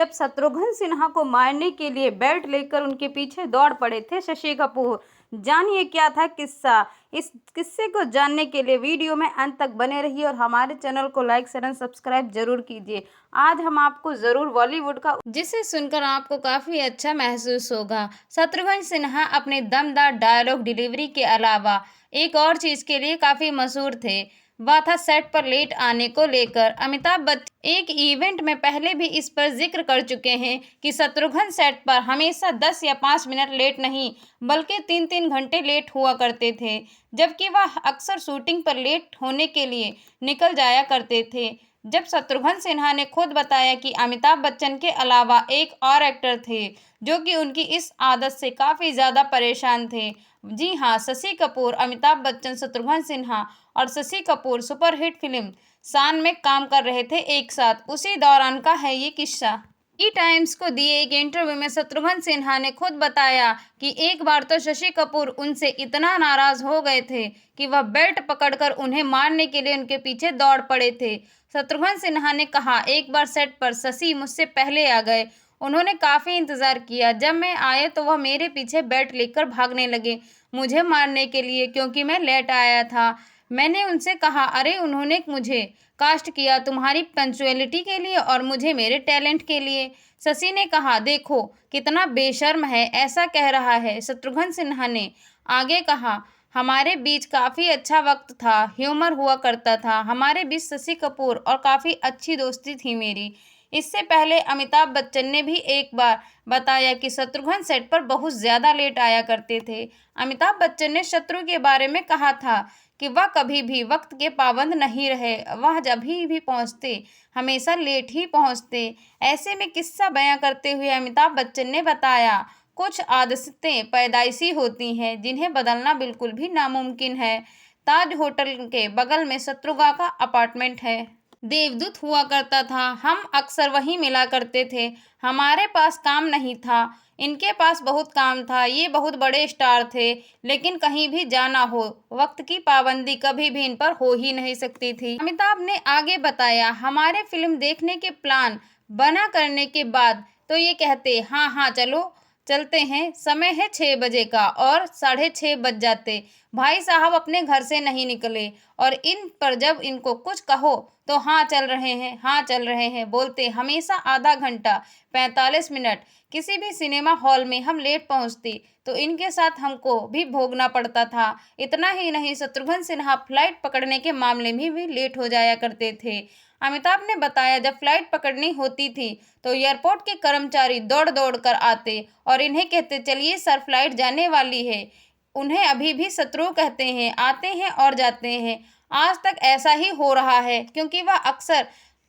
जब शत्रुघ्न सिन्हा को मारने के लिए बेल्ट लेकर उनके पीछे दौड़ पड़े थे शशि कपूर। जानिए क्या था किस्सा। इस किस्से को जानने के लिए वीडियो में अंत तक बने रहिए और हमारे चैनल को लाइक शेयर एंड सब्सक्राइब जरूर कीजिए। आज हम आपको जरूर बॉलीवुड का जिसे सुनकर आपको काफी अच्छा महसूस होगा। शत्रुघ्न सिन्हा अपने दमदार डायलॉग डिलीवरी के अलावा एक और चीज के लिए काफी मशहूर थे। वह था सेट पर लेट आने को लेकर। अमिताभ बच्चन एक इवेंट में पहले भी इस पर जिक्र कर चुके हैं कि शत्रुघ्न सेट पर हमेशा 10 या 5 मिनट लेट नहीं बल्कि 3-3 घंटे लेट हुआ करते थे, जबकि वह अक्सर शूटिंग पर लेट होने के लिए निकल जाया करते थे। जब शत्रुघ्न सिन्हा ने खुद बताया कि अमिताभ बच्चन के अलावा एक और एक्टर थे जो कि उनकी इस आदत से काफ़ी ज़्यादा परेशान थे। जी हाँ, शशि कपूर, अमिताभ बच्चन, शत्रुघ्न सिन्हा और शशि कपूर सुपरहिट फिल्म शान में काम कर रहे थे एक साथ। उसी दौरान का है ये किस्सा। टाइम्स को दिए एक इंटरव्यू में शत्रुघ्न सिन्हा ने खुद बताया कि एक बार तो शशि कपूर उनसे इतना नाराज हो गए थे कि वह बेल्ट पकड़कर उन्हें मारने के लिए उनके पीछे दौड़ पड़े थे। शत्रुघ्न सिन्हा ने कहा, एक बार सेट पर शशि मुझसे पहले आ गए। उन्होंने काफ़ी इंतज़ार किया। जब मैं आए तो वह मेरे पीछे बेल्ट लेकर भागने लगे मुझे मारने के लिए, क्योंकि मैं लेट आया था। मैंने उनसे कहा, अरे उन्होंने मुझे कास्ट किया तुम्हारी पंक्चुअलिटी के लिए और मुझे मेरे टैलेंट के लिए। शशि ने कहा, देखो कितना बेशर्म है, ऐसा कह रहा है। शत्रुघ्न सिन्हा ने आगे कहा, हमारे बीच काफ़ी अच्छा वक्त था, ह्यूमर हुआ करता था हमारे बीच। शशि कपूर और काफ़ी अच्छी दोस्ती थी मेरी। इससे पहले अमिताभ बच्चन ने भी एक बार बताया कि शत्रुघ्न सेट पर बहुत ज़्यादा लेट आया करते थे। अमिताभ बच्चन ने शत्रु के बारे में कहा था कि वह कभी भी वक्त के पाबंद नहीं रहे, वह जब भी पहुंचते हमेशा लेट ही पहुंचते। ऐसे में किस्सा बयां करते हुए अमिताभ बच्चन ने बताया, कुछ आदतें पैदाइशी होती हैं जिन्हें बदलना बिल्कुल भी नामुमकिन है। ताज होटल के बगल में शत्रुघ्न का अपार्टमेंट है। देवदूत हुआ करता था, हम अक्सर वहीं मिला करते थे। हमारे पास काम नहीं था, इनके पास बहुत काम था। ये बहुत बड़े स्टार थे, लेकिन कहीं भी जाना हो वक्त की पाबंदी कभी भी इन पर हो ही नहीं सकती थी। अमिताभ ने आगे बताया, हमारे फिल्म देखने के प्लान बना करने के बाद तो ये कहते, हाँ हाँ चलो चलते हैं। समय है 6 बजे का और 6:30 बज जाते। भाई साहब अपने घर से नहीं निकले और इन पर जब इनको कुछ कहो तो हाँ चल रहे हैं, हाँ चल रहे हैं बोलते। हमेशा आधा घंटा 45 मिनट किसी भी सिनेमा हॉल में हम लेट पहुंचते तो इनके साथ हमको भी भोगना पड़ता था। इतना ही नहीं, शत्रुघ्न सिन्हा फ्लाइट पकड़ने के मामले में भी लेट हो जाया करते थे। अमिताभ ने बताया, जब फ्लाइट पकड़नी होती थी तो एयरपोर्ट के कर्मचारी दौड़ दौड़ कर आते और इन्हें कहते, चलिए सर फ्लाइट जाने वाली है। उन्हें अभी भी शत्रु कहते हैं, आते हैं और जाते हैं। आज तक ऐसा ही हो रहा है, क्योंकि वह अक्सर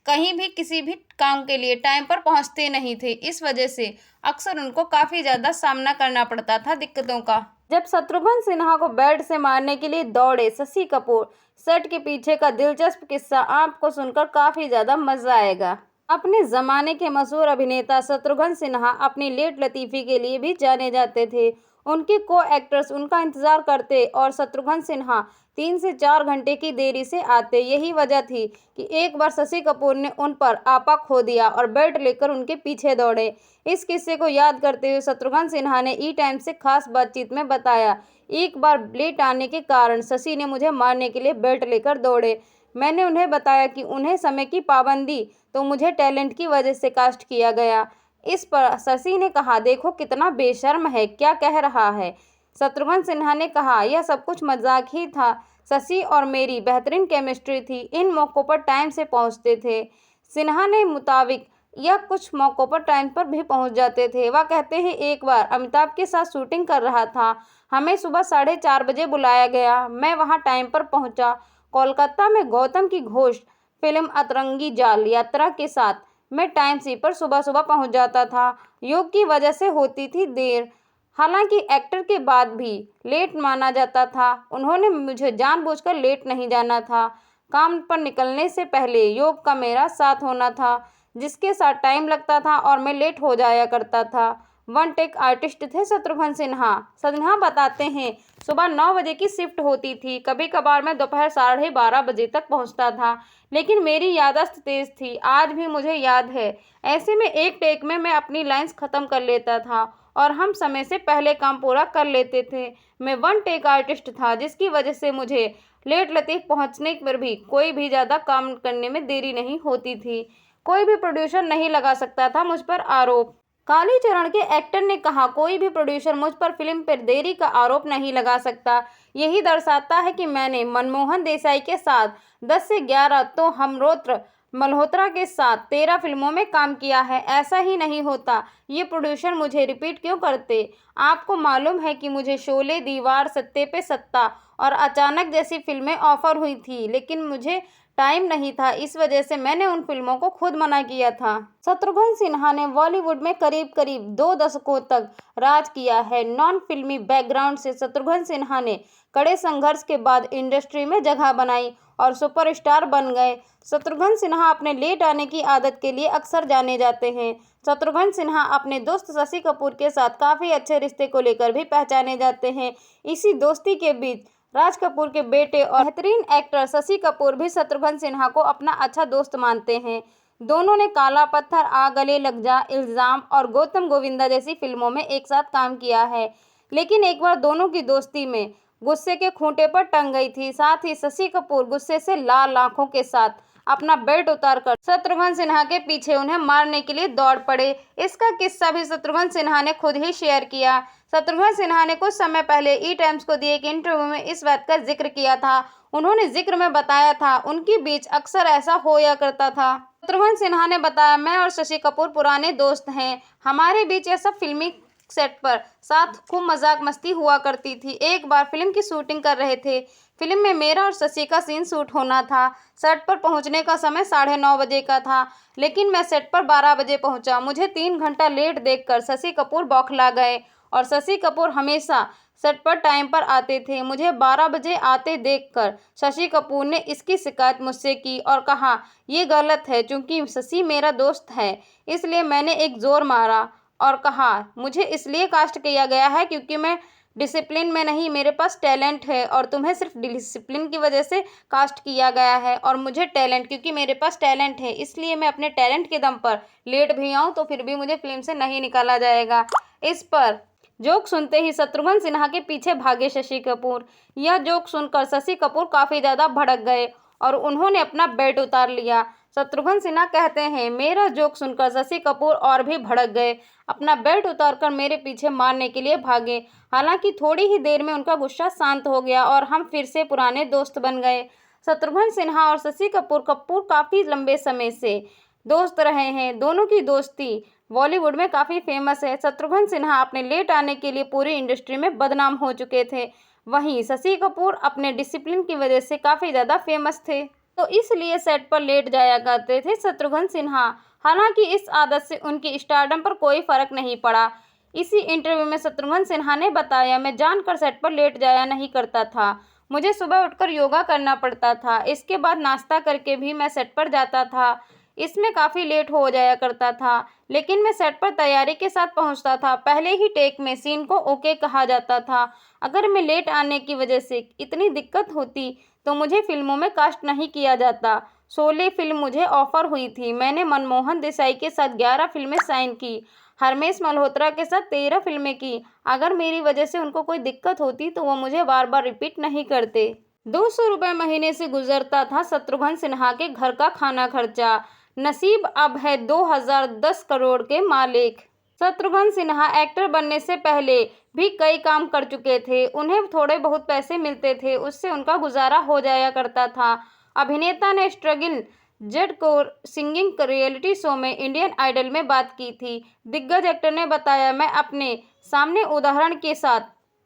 कहीं भी किसी भी काम के लिए टाइम पर पहुंचते नहीं थे। इस वजह से अक्सर उनको काफ़ी ज़्यादा सामना करना पड़ता था दिक्कतों का। जब शत्रुघ्न सिन्हा को बेल्ट से मारने के लिए दौड़े शशि कपूर, सेट के पीछे का दिलचस्प किस्सा आपको सुनकर काफ़ी ज़्यादा मज़ा आएगा। अपने ज़माने के मशहूर अभिनेता शत्रुघ्न सिन्हा अपनी लेट लतीफ़ी के लिए भी जाने जाते थे। उनके को एक्टर्स उनका इंतज़ार करते और शत्रुघ्न सिन्हा 3 से 4 घंटे की देरी से आते। यही वजह थी कि एक बार शशि कपूर ने उन पर आपा खो दिया और बेल्ट लेकर उनके पीछे दौड़े। इस किस्से को याद करते हुए शत्रुघ्न सिन्हा ने टाइम्स से खास बातचीत में बताया, एक बार लेट आने के कारण शशि ने मुझे मारने के लिए बेल्ट लेकर दौड़े। मैंने उन्हें बताया कि उन्हें समय की पाबंदी तो मुझे टैलेंट की वजह से कास्ट किया गया। इस पर शशि ने कहा, देखो कितना बेशर्म है, क्या कह रहा है। शत्रुघ्न सिन्हा ने कहा, यह सब कुछ मजाक ही था। शशि और मेरी बेहतरीन केमिस्ट्री थी, इन मौक़ों पर टाइम से पहुंचते थे। सिन्हा ने मुताबिक यह कुछ मौक़ों पर टाइम पर भी पहुंच जाते थे। वह कहते हैं, एक बार अमिताभ के साथ शूटिंग कर रहा था, हमें सुबह 4:30 बजे बुलाया गया। मैं वहां टाइम पर पहुंचा। कोलकाता में गौतम की घोष फिल्म अतरंगी जाल यात्रा के साथ मैं टाइम सी पर सुबह सुबह पहुंच जाता था। योग की वजह से होती थी देर, हालांकि एक्टर के बाद भी लेट माना जाता था। उन्होंने मुझे जानबूझकर लेट नहीं जाना था। काम पर निकलने से पहले योग का मेरा साथ होना था, जिसके साथ टाइम लगता था और मैं लेट हो जाया करता था। वन टेक आर्टिस्ट थे शत्रुघ्न सिन्हा। सिन्हा बताते हैं, सुबह 9 बजे की शिफ्ट होती थी। कभी कभार मैं दोपहर 12:30 बजे तक पहुंचता था, लेकिन मेरी याददाश्त तेज थी। आज भी मुझे याद है। ऐसे में एक टेक में मैं अपनी लाइंस ख़त्म कर लेता था और हम समय से पहले काम पूरा कर लेते थे। मैं वन टेक आर्टिस्ट था, जिसकी वजह से मुझे लेट लतीफ़ पहुंचने पर भी कोई भी ज़्यादा काम करने में देरी नहीं होती थी। कोई भी प्रोड्यूसर नहीं लगा सकता था मुझ पर आरोप। कालीचरण के एक्टर ने कहा, कोई भी प्रोड्यूसर मुझ पर फिल्म पर देरी का आरोप नहीं लगा सकता। यही दर्शाता है कि मैंने मनमोहन देसाई के साथ 10 से 11 तो हमरोत्र मल्होत्रा के साथ 13 फिल्मों में काम किया है। ऐसा ही नहीं होता, ये प्रोड्यूसर मुझे रिपीट क्यों करते? आपको मालूम है कि मुझे शोले, दीवार, सत्ते पे सत्ता और अचानक जैसी फिल्में ऑफर हुई थी, लेकिन मुझे टाइम नहीं था। इस वजह से मैंने उन फिल्मों को खुद मना किया था। शत्रुघ्न सिन्हा ने बॉलीवुड में करीब करीब 2 दशकों तक राज किया है। नॉन फिल्मी बैकग्राउंड से शत्रुघ्न सिन्हा ने कड़े संघर्ष के बाद इंडस्ट्री में जगह बनाई और सुपरस्टार बन गए। शत्रुघ्न सिन्हा अपने लेट आने की आदत के लिए अक्सर जाने जाते हैं। शत्रुघ्न सिन्हा अपने दोस्त शशि कपूर के साथ काफ़ी अच्छे रिश्ते को लेकर भी पहचाने जाते हैं। इसी दोस्ती के बीच राज कपूर के बेटे और बेहतरीन एक्टर शशि कपूर भी शत्रुघ्न सिन्हा को अपना अच्छा दोस्त मानते हैं। दोनों ने काला पत्थर, आ गले लग जा, इल्ज़ाम और गौतम गोविंदा जैसी फिल्मों में एक साथ काम किया है, लेकिन एक बार दोनों की दोस्ती में गुस्से के खूंटे पर टंग गई थी। साथ ही शशि कपूर गुस्से से लाल आंखों के साथ अपना बेल्ट उतारकर शत्रुघ्न सिन्हा के पीछे उन्हें मारने के लिए दौड़ पड़े। इसका किस्सा भी शत्रुघ्न सिन्हा ने खुद ही शेयर किया। शत्रुघ्न सिन्हा ने कुछ समय पहले ई टाइम्स को दिए एक इंटरव्यू में इस बात का जिक्र किया था। उन्होंने जिक्र में बताया था, उनके बीच अक्सर ऐसा होया करता था। शत्रुघ्न सिन्हा ने बताया, मैं और शशि कपूर पुराने दोस्त हैं। हमारे बीच यह सब फिल्मी सेट पर साथ खूब मजाक मस्ती हुआ करती थी। एक बार फिल्म की शूटिंग कर रहे थे। फिल्म में मेरा और शशि का सीन शूट होना था। सेट पर पहुंचने का समय 9:30 बजे का था, लेकिन मैं सेट पर 12 बजे पहुंचा। मुझे 3 घंटा लेट देखकर शशि कपूर बौखला गए और शशि कपूर हमेशा सेट पर टाइम पर आते थे। मुझे 12 बजे आते देखकर शशि कपूर ने इसकी शिकायत मुझसे की और कहा, ये गलत है। चूंकि शशि मेरा दोस्त है, इसलिए मैंने एक जोर मारा और कहा, मुझे इसलिए कास्ट किया गया है क्योंकि मैं डिसिप्लिन में नहीं, मेरे पास टैलेंट है और तुम्हें सिर्फ डिसिप्लिन की वजह से कास्ट किया गया है। और मुझे टैलेंट, क्योंकि मेरे पास टैलेंट है, इसलिए मैं अपने टैलेंट के दम पर लेट भी आऊँ तो फिर भी मुझे फिल्म से नहीं निकाला जाएगा। इस पर जोक सुनते ही शत्रुघ्न सिन्हा के पीछे भागे शशि कपूर। यह जोक सुनकर शशि कपूर काफ़ी ज़्यादा भड़क गए और उन्होंने अपना बेल्ट उतार लिया। शत्रुघ्न सिन्हा कहते हैं, मेरा जोक सुनकर शशि कपूर और भी भड़क गए, अपना बेल्ट उतारकर मेरे पीछे मारने के लिए भागे। हालांकि थोड़ी ही देर में उनका गुस्सा शांत हो गया और हम फिर से पुराने दोस्त बन गए। शत्रुघ्न सिन्हा और शशि कपूर काफ़ी लंबे समय से दोस्त रहे हैं। दोनों की दोस्ती बॉलीवुड में काफ़ी फेमस है। शत्रुघ्न सिन्हा अपने लेट आने के लिए पूरी इंडस्ट्री में बदनाम हो चुके थे, वहीं शशि कपूर अपने डिसिप्लिन की वजह से काफ़ी ज़्यादा फेमस थे, तो इसलिए सेट पर लेट जाया करते थे शत्रुघ्न सिन्हा। हालांकि इस आदत से उनकी स्टारडम पर कोई फर्क नहीं पड़ा। इसी इंटरव्यू में शत्रुघ्न सिन्हा ने बताया, मैं जानकर सेट पर लेट जाया नहीं करता था। मुझे सुबह उठकर योगा करना पड़ता था, इसके बाद नाश्ता करके भी मैं सेट पर जाता था। इसमें काफ़ी लेट हो जाया करता था, लेकिन मैं सेट पर तैयारी के साथ पहुंचता था। पहले ही टेक में सीन को ओके कहा जाता था। अगर मैं लेट आने की वजह से इतनी दिक्कत होती तो मुझे फिल्मों में कास्ट नहीं किया जाता। शोले फिल्म मुझे ऑफर हुई थी। मैंने मनमोहन देसाई के साथ 11 फिल्में साइन की, हरमेश मल्होत्रा के साथ 13 फिल्में की। अगर मेरी वजह से उनको कोई दिक्कत होती तो वो मुझे बार बार रिपीट नहीं करते। 200 रुपये महीने से गुजरता था शत्रुघ्न सिन्हा के घर का खाना खर्चा। नसीब अब है 2010 करोड़ के मालिक। शत्रुघ्न सिन्हा एक्टर बनने से पहले भी कई काम कर चुके थे। उन्हें थोड़े बहुत पैसे मिलते थे, उससे उनका गुजारा हो जाया करता था। अभिनेता ने स्ट्रगल जेड को सिंगिंग रियलिटी शो में इंडियन आइडल में बात की थी। दिग्गज एक्टर ने बताया, मैं अपने सामने उदाहरण के साथ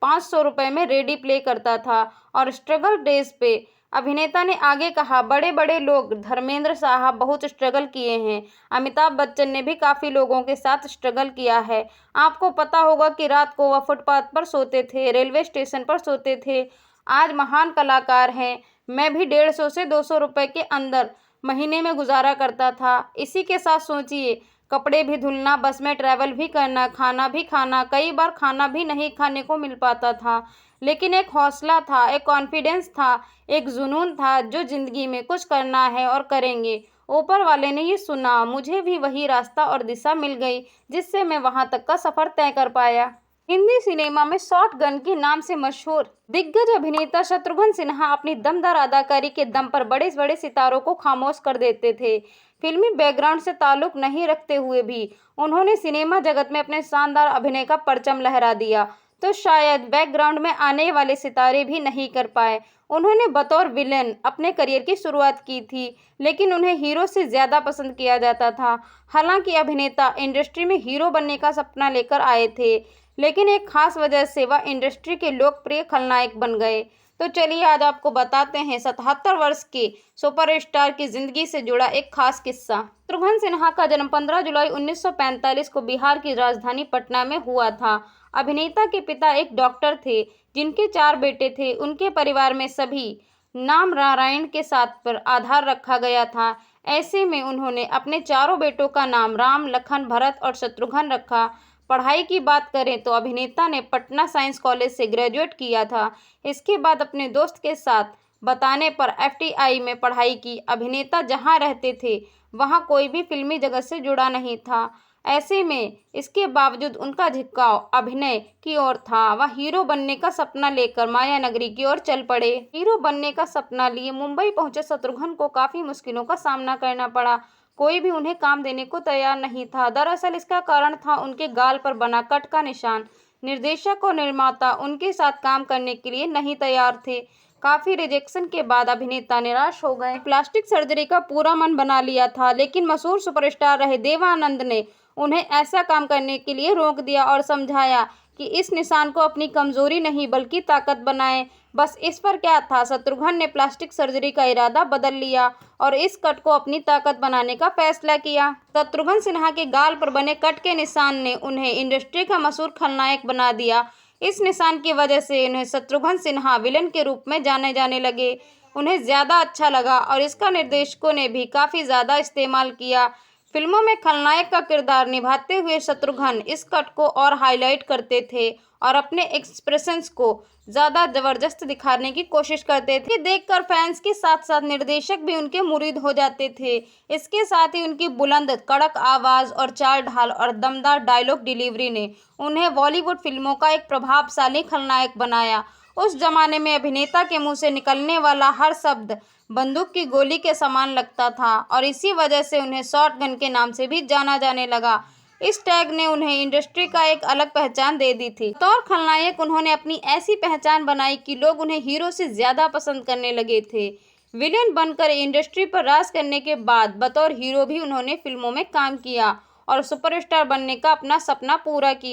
500 रुपये में रेडी प्ले करता था और स्ट्रगल डेज पे। अभिनेता ने आगे कहा, बड़े बड़े लोग, धर्मेंद्र साहब बहुत स्ट्रगल किए हैं। अमिताभ बच्चन ने भी काफ़ी लोगों के साथ स्ट्रगल किया है। आपको पता होगा कि रात को वह फुटपाथ पर सोते थे, रेलवे स्टेशन पर सोते थे। आज महान कलाकार हैं। मैं भी 150 से 200 रुपये के अंदर महीने में गुजारा करता था। इसी के साथ सोचिए, कपड़े भी धुलना, बस में ट्रैवल भी करना, खाना भी खाना, कई बार खाना भी नहीं खाने को मिल पाता था। लेकिन एक हौसला था, एक कॉन्फिडेंस था, एक जुनून था जो ज़िंदगी में कुछ करना है और करेंगे। ऊपर वाले ने ये सुना, मुझे भी वही रास्ता और दिशा मिल गई जिससे मैं वहाँ तक का सफ़र तय कर पाया। हिंदी सिनेमा में शॉटगन के नाम से मशहूर दिग्गज अभिनेता शत्रुघ्न सिन्हा अपनी दमदार अदाकारी के दम पर बड़े बड़े सितारों को खामोश कर देते थे। फिल्मी बैकग्राउंड से ताल्लुक नहीं रखते हुए भी उन्होंने सिनेमा जगत में अपने शानदार अभिनय का परचम लहरा दिया, तो शायद बैकग्राउंड में आने वाले सितारे भी नहीं कर पाए। उन्होंने बतौर विलेन अपने करियर की शुरुआत की थी, लेकिन उन्हें हीरो से ज़्यादा पसंद किया जाता था। हालांकि अभिनेता इंडस्ट्री में हीरो बनने का सपना लेकर आए थे, लेकिन एक खास वजह से वह इंडस्ट्री के लोकप्रिय खलनायक बन गए। तो चलिए आज आपको बताते हैं 77 वर्ष के सुपरस्टार की जिंदगी से जुड़ा एक खास किस्सा। शत्रुघ्न सिन्हा का जन्म 15 जुलाई 1945 को बिहार की राजधानी पटना में हुआ था। अभिनेता के पिता एक डॉक्टर थे जिनके 4 बेटे थे। उनके परिवार में सभी नाम नारायण के साथ पर आधार रखा गया था। ऐसे में उन्होंने अपने चारों बेटों का नाम राम, लखन, भरत और शत्रुघ्न रखा। पढ़ाई की बात करें तो अभिनेता ने पटना साइंस कॉलेज से ग्रेजुएट किया था। इसके बाद अपने दोस्त के साथ बताने पर FTI में पढ़ाई की। अभिनेता जहां रहते थे वहां कोई भी फिल्मी जगत से जुड़ा नहीं था। ऐसे में इसके बावजूद उनका झुकाव अभिनय की ओर था। वह हीरो बनने का सपना लेकर माया नगरी की ओर चल पड़े। हीरो बनने का सपना लिए मुंबई पहुंचे शत्रुघ्न को काफ़ी मुश्किलों का सामना करना पड़ा। कोई भी उन्हें काम देने को तैयार नहीं था। दरअसल इसका कारण था उनके गाल पर बना कट का निशान। निर्देशक और निर्माता उनके साथ काम करने के लिए नहीं तैयार थे। काफ़ी रिजेक्शन के बाद अभिनेता निराश हो गए। प्लास्टिक सर्जरी का पूरा मन बना लिया था, लेकिन मशहूर सुपरस्टार रहे देवानंद ने उन्हें ऐसा काम करने के लिए रोक दिया और समझाया कि इस निशान को अपनी कमजोरी नहीं बल्कि ताकत बनाएं। बस इस पर क्या था, शत्रुघ्न ने प्लास्टिक सर्जरी का इरादा बदल लिया और इस कट को अपनी ताकत बनाने का फैसला किया। शत्रुघ्न सिन्हा के गाल पर बने कट के निशान ने उन्हें इंडस्ट्री का मशहूर खलनायक बना दिया। इस निशान की वजह से उन्हें शत्रुघ्न सिन्हा विलन के रूप में जाने जाने लगे। उन्हें ज़्यादा अच्छा लगा और इसका निर्देशकों ने भी काफ़ी ज़्यादा इस्तेमाल किया। फिल्मों में खलनायक का किरदार निभाते हुए शत्रुघ्न इस कट को और हाईलाइट करते थे और अपने एक्सप्रेशंस को ज़्यादा ज़बरदस्त दिखाने की कोशिश करते थे। देखकर फैंस के साथ साथ निर्देशक भी उनके मुरीद हो जाते थे। इसके साथ ही उनकी बुलंद कड़क आवाज़ और चाल ढाल और दमदार डायलॉग डिलीवरी ने उन्हें बॉलीवुड फिल्मों का एक प्रभावशाली खलनायक बनाया। उस जमाने में अभिनेता के मुंह से निकलने वाला हर शब्द बंदूक की गोली के समान लगता था और इसी वजह से उन्हें शॉटगन के नाम से भी जाना जाने लगा। इस टैग ने उन्हें इंडस्ट्री का एक अलग पहचान दे दी थी। बतौर खलनायक उन्होंने अपनी ऐसी पहचान बनाई कि लोग उन्हें हीरो से ज़्यादा पसंद करने लगे थे। विलेन बनकर इंडस्ट्री पर राज करने के बाद बतौर हीरो भी उन्होंने फिल्मों में काम किया और सुपरस्टार बनने का अपना सपना पूरा किया।